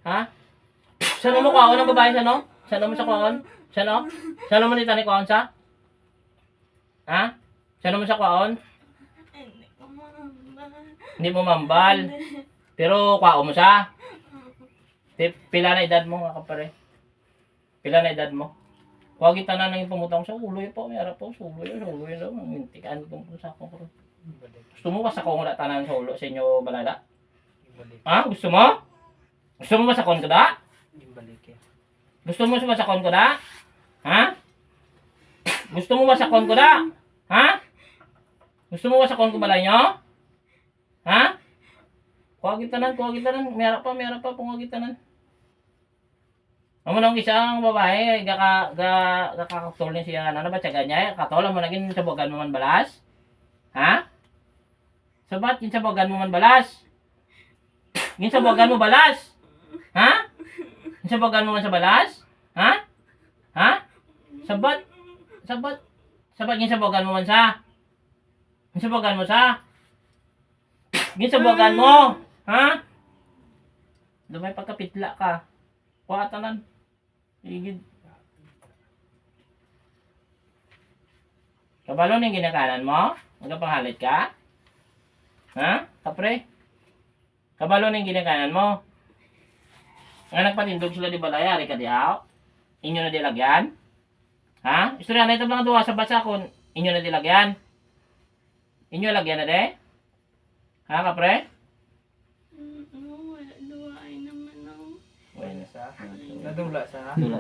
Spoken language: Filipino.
Ha? Saan mo kuhaon ng babae sa no? Saan mo sa kuhaon? Sa no? Saan mo nita ni kuhaon sa? Ha? Saan mo sa kuhaon? Hindi ko mambal. Hindi mo mambal. Pero kuhaon mo sa? Pila na edad mo nga kapare? Pila na edad mo? Huwag kita na nang pumutang sa ulo po. May harap po sa ulo yun. Sa ulo yun. Mintikan ko sa akong ko. Gusto mo ba sa kong tanan sa ulo sa inyo balada? Ha? Gusto mo? Gusto mo ba sa kon ko da? Gusto mo ba sa kon ko da? Ha? Gusto mo ba sa kon ko da? Ha? Gusto mo ba sa kon ko balay nyo? Ha? Kuha kita nan. May harap pa. Kuha kita nan. Amo nang isang babae, gakakatol ni siya, ano ba tiyaga niya? Katol mo naging sabogan mo man balas? Ha? Sabat, yung sabogan mo man balas? Yung sabogan mo balas? Ha? Yung sabogan mo man sa balas? Ha? Ha? Sabat, yung sabogan mo man sa? Yung sabogan mo sa? Yung sabogan mo? Ha? Dumay pagkapitla ka. Kuwatanan. Igid. Kabalo ning ginakanan mo? Magpanghalit ka? Ha? Kapre? Kabalo ning ginakanan mo? Nga nagpatindog sila di balaya, ari ka diaw? Inyo na dilagyan? Ha? Istorya na ito mga duwa sa basa kung inyo na dilagyan? Inyo lagyan na de? Ha, kapre? Wala duwain naman ako. Bueno, sa Nadula sa Dula